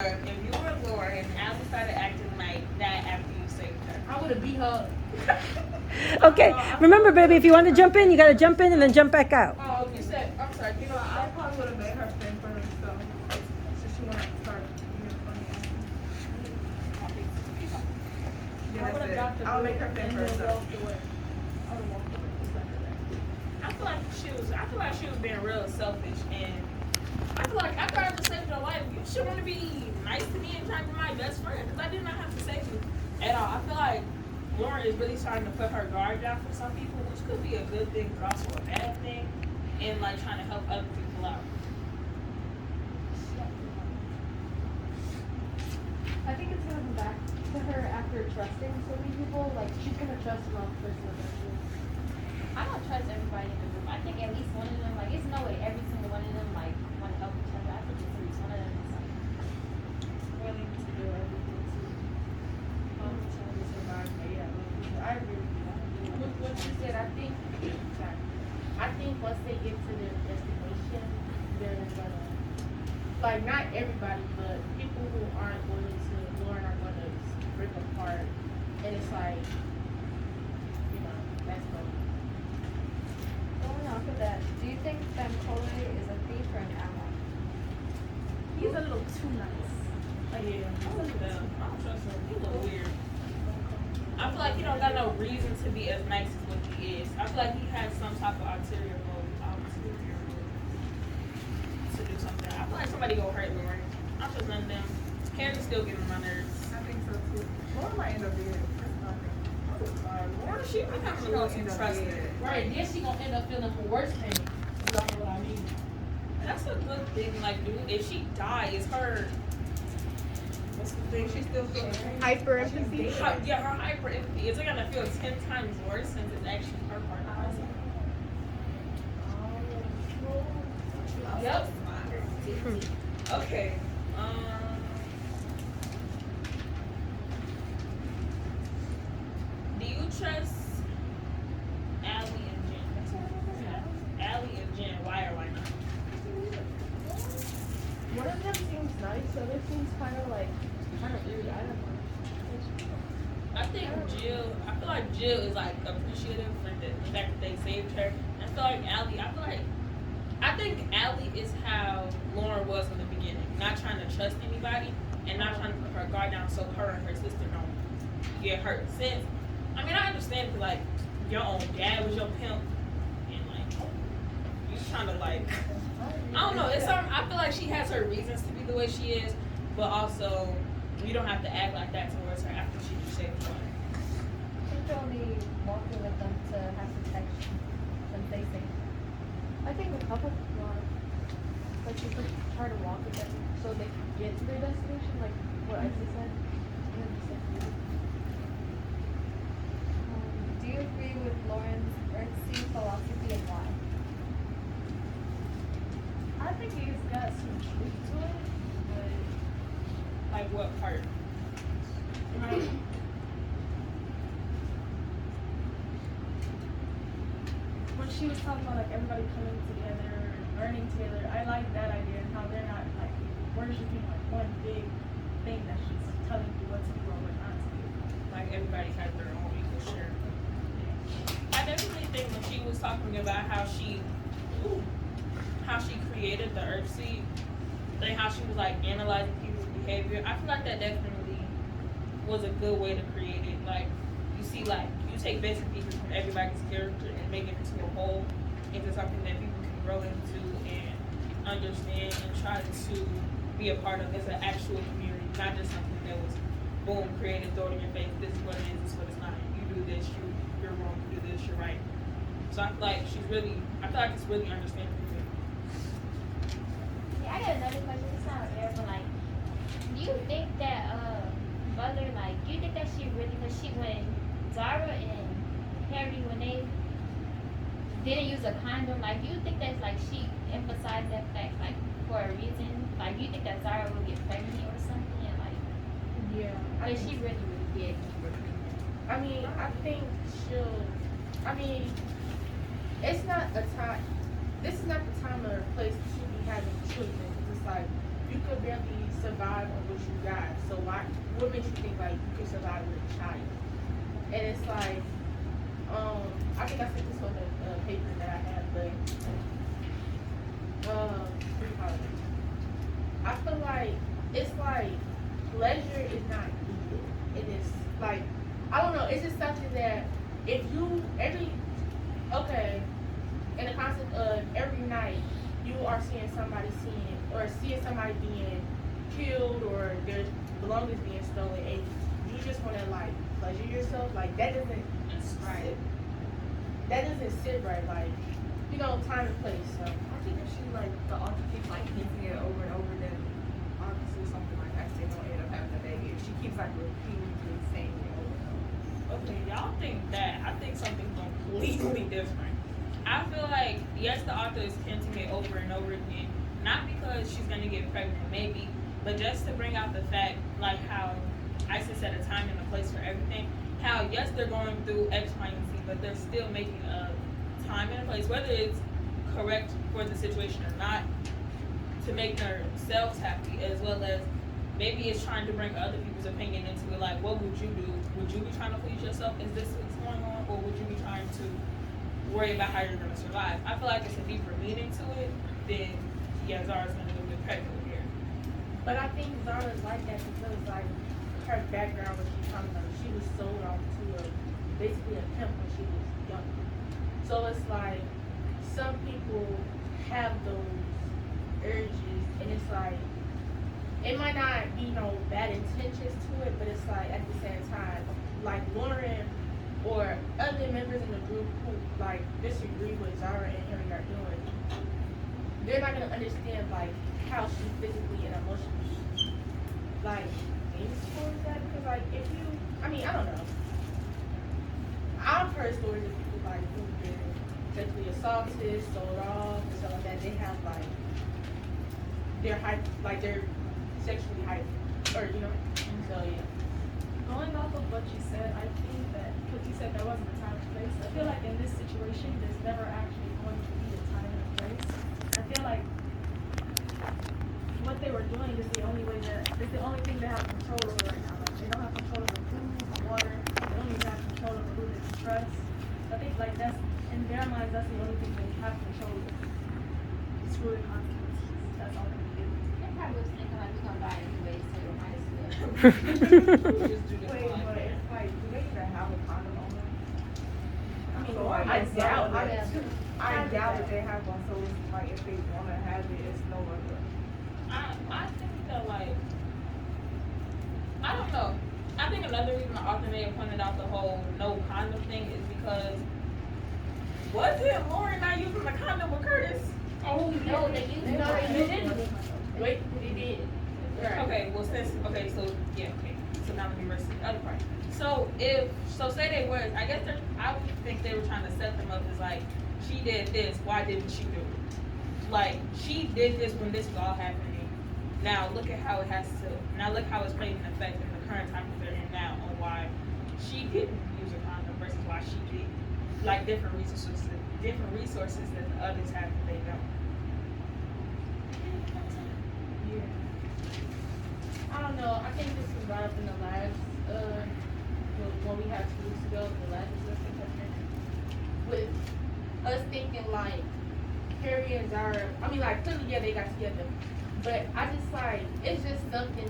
If you were Laura and Allie started acting like that after you saved her, I would have beat her. Okay, remember, baby, if you want to jump in, you got to jump in and then jump back out. Oh, you said, I'm sorry, you know, I probably would have made her stand for herself. So she wanted to start being funny. I would have dropped the I'll make her stand for herself. I feel like she was being real selfish, and I feel like after I just saved your life, you should want to be nice to me and try to be my best friend, because I did not have to save you at all. I feel like Lauren is really starting to put her guard down for some people, which could be a good thing, but also a bad thing, and like trying to help other people out. I think it's gonna come back to her after trusting so many people. Like, she's gonna trust the wrong person eventually. I don't trust everybody in the group. I think at least one of them, like, it's no way every single one of them, like, want to help each other. I think it's at least one of them is, like, willing to do everything to help each other survive. Yeah, I agree with you. With what you said, I think, sorry, I think once they get to their destination, they're gonna, like, not everybody, but people who aren't willing to learn are gonna break apart, and it's like, you know, that's going. Going off of that, do you think Bankole is a thief or an ally? He's a little too nice. Yeah, I don't trust him. He's a little weird. I feel like he don't got no reason to be as nice as what he is. I feel like he has some type of ulterior motive to do something. I feel like somebody go hurt Lauren. I trust none of them. Karen's still getting on my nerves. I think so too. Laura might end up being Lauren, she becoming a little too trusting. right. Then she gonna end up feeling for worse pain. That's what I mean. That's a good thing. Like, dude, if she dies, her. What's the thing? She's still feeling Hyper empathy. Yeah, her hyper empathy is gonna feel 10 times worse since it's actually her part of the person. Yep. Okay. Do you trust Allie and Jen? Allie and Jen, why or why not? One of them seems nice, the other seems kind of rude. I don't know. I think I feel like Jill is like appreciative for the fact that they saved her. I feel like Allie, I think Allie is how Lauren was in the beginning. Not trying to trust anybody and not trying to put her guard down so her and her sister don't get hurt. Since, I mean, I understand because, like, your own dad was your pimp and, like, you trying to, like, I don't know. I feel like she has her reasons to be the way she is, but also you don't have to act like that towards her after she just saved her life. I think they're only walking with them to have protection when they say. I think a couple want, like, you could try to walk with them so they can get to their destination, like what Isis said. And then just like, do you agree with Lauren's Earthsea philosophy and why? I think he's got some truth to it, but Like, what part? when she was talking about like everybody coming together, learning together, I like that idea and how they're not like worshiping like one big thing that's just telling you what to do or what not to do. Like, everybody has their own equal share. I definitely think when she was talking about how she created the Earthseed, and how she was like analyzing people's behavior, I feel like that definitely was a good way to create it. Like, you see, like, you take bits and pieces from everybody's character and make it into a whole, into something that people can grow into and understand and try to be a part of as an actual community, not just something that was boom, created, throw it in your face, this is what it is, this is what it's not. You do this, you're wrong, you do this, you're right. So I feel like I feel like it's really understandable. Yeah, I got another question. It's not fair, but like, do you think that Butler, like, do you think that she really, because when Zara and Harry, when they didn't use a condom, like, do you think that's like she emphasized that fact like for a reason? Like, do you think that Zara will get pregnant or something? And like, Yeah. but she really did keep her pregnant. I mean, I think it's not a time, this is not the time or place to be having children. It's just like, you could barely survive on what you got. So what makes you think like you can survive with a child? And it's like, I think I sent this on the paper that I have, but what do you call it? I feel like it's like pleasure is not needed. It is like, I don't know. It's just something that if you in the concept of every night you are seeing somebody seeing somebody being killed or their belongings being stolen, and you just want to like pleasure yourself, like that doesn't Right. that doesn't sit right. Like, you know, time and place. So I think if she like the author keeps like hinting it over and over, then obviously something like that they gonna end up having a baby. If she keeps like repeatedly saying it over and over. Okay, y'all think that. I think something completely different. I feel like, yes, the author is hinting it over and over again, not because she's gonna get pregnant, maybe, but just to bring out the fact, like how Isis set a time and a place for everything. How, yes, they're going through X, Y, and Z, but they're still making a time and a place, whether it's correct for the situation or not, to make themselves happy, as well as maybe it's trying to bring other people's opinion into it. Like, what would you do? Would you be trying to please yourself? Is this what's going on? Or would you be trying to worry about how you're going to survive? I feel like it's a deeper meaning to it than, yeah, Zara's going to go get pregnant here. but I think Zara's like that because like her background when she's coming up, she was sold off to basically a pimp when she was young. So it's like some people have those urges, and it's like it might not be no bad intentions to it, but it's like at the same time, like Lauren or other members in the group who like disagree with Zara and Harry are doing, they're not gonna understand like how she physically and emotionally like feels towards that, because like if you, I mean, I don't know. I've heard stories of people like who've been sexually assaulted, sold off, and stuff like that. They have like they're sexually hyped, or you know. So yeah. Going off of what you said, I think that, because you said there wasn't a time and place, I feel like in this situation, there's never actually going to be a time and a place. I feel like what they were doing is the only thing they have control over right now. Like, they don't have control over food, water, they don't even have control over who they can trust. I think like that's, in their minds, that's the only thing they have control over. Screw the consequences. That's all they can do. They probably was thinking like we're gonna die anyway, so we might as well. Just do this Wait, one. but it's like, do they even have a condom on them? I mean, So I doubt I doubt that they have one. So it's like if they want to have it, it's no longer. I think that, like, I don't know. I think another reason the author may have pointed out the whole no condom thing is because wasn't Lauren not using the condom with Curtis? Oh No, they used No, it. they didn't. Wait, they did. Right. Okay, well so now let me reverse the other part. So say they was, I would think they were trying to set them up as like, she did this, why didn't she do it? Like, she did this when this was all happening. Now look at how look how it's playing an effect in the current time that they're in now on why she didn't use a condom versus why she did. Like different resources that the others have that they don't. I don't know. I think this was brought up in the last, when we had 2 weeks ago, the last discussion with us thinking like Carrie and Zara. I mean, like clearly, yeah, they got together, but I just like it's just something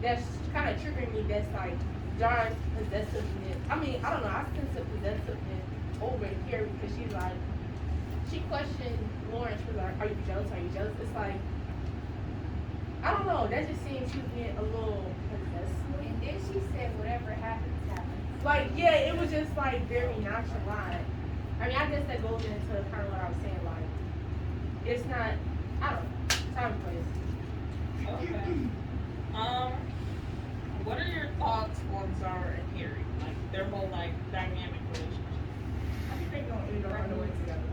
that's kind of triggering me. That's like Zara's possessiveness. I mean, I don't know. I sense a possessiveness over Carrie because she's like she questioned Lauren. She was like, "Are you jealous? Are you jealous?" It's like. I don't know, that just seems she's getting a little possessive. And then she said, whatever happens, happens. Like, yeah, it was just like very nonchalant. I mean, I guess that goes into kind of what I was saying, like, it's not, I don't know, time and place. Okay. What are your thoughts on Zara and Harry? Like, their whole, like, dynamic relationship? I think they're gonna end up run away together.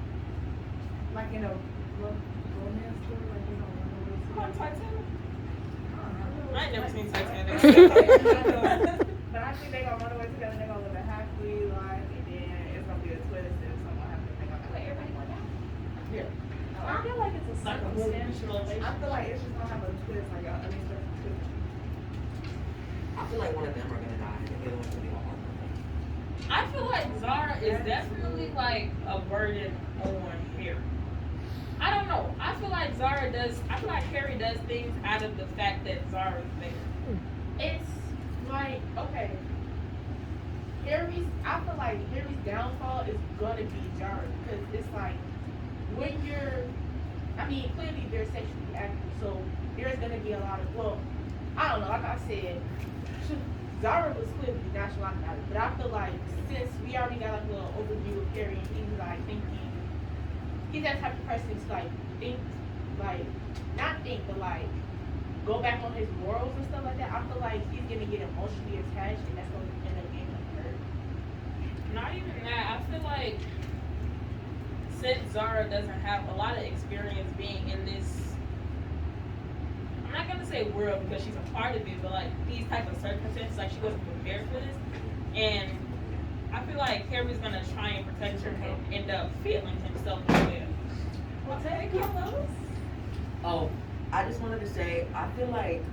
Like in a romance story, like they're gonna run away Come on, together. Titanic. I ain't never seen But Titanic. I think they're gonna run away together. They're gonna live a happily life, and then it's gonna be a twist, and something will happen. They're gonna Wait, everybody go down? Yeah. Oh, I feel like it's a Like a movie. circumstantial I relationship. feel like it's just gonna have a twist, like a unexpected twist. I feel like one of them are gonna die, and the other one's gonna be all hard. I feel like Zara is definitely like a burden on Harry. I don't know. I feel like Harry does things out of the fact that Zara's there. It's like, okay, I feel like Harry's downfall is gonna be Zara, because it's like, when clearly they're sexually active, so there's gonna be a lot of, well, I don't know, like I said, Zara was clearly nonchalant about it, but I feel like since we already got like a little overview of Harry, and he's like thinking, he's that type of person to like think, like, not think, but like, go back on his morals and stuff like that, I feel like he's gonna get emotionally attached, and that's gonna end up getting him hurt. Not even that. I feel like since Zara doesn't have a lot of experience being in this, I'm not gonna say world because she's a part of it, but like these type of circumstances, like she wasn't prepared for this, and I feel like Harry's gonna try and protect her and end up failing himself as well. Well, take Carlos. Oh, I just wanted to say, I feel like,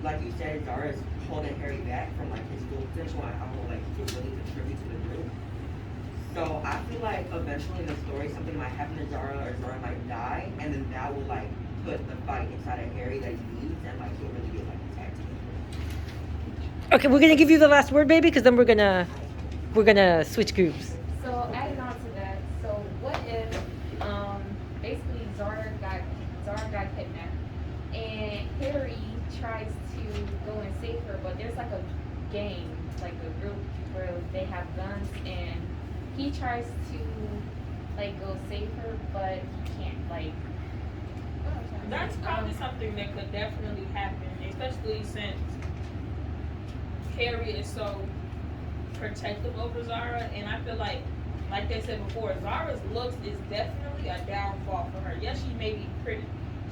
like you said, Zara's holding Harry back from like his full potential and how like he can really contribute to the group. So I feel like eventually in the story something might happen to Zara or Zara might die, and then that will like put the fight inside of Harry that he needs, and like he'll really get like attacked. Okay, we're gonna give you the last word, baby, because then we're gonna switch groups. So adding on to that, so what if basically Zara got kidnapped and Harry tries to go and save her, but there's like a gang, like a group where they have guns, and he tries to like go save her, but he can't, like, That's probably something that could definitely happen, especially since Harry is so protective over Zara, and I feel like they said before, Zara's looks is definitely a downfall for her. Yes, she may be pretty.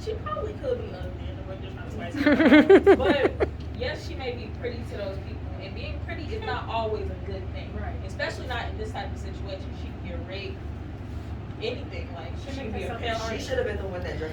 She probably could be ugly in the way they're trying to spice it up. But yes, she may be pretty to those people, and being pretty is not always a good thing. Right. Especially not in this type of situation. She can get raped, anything. Like she can be a She pimp. should have been the one that dressed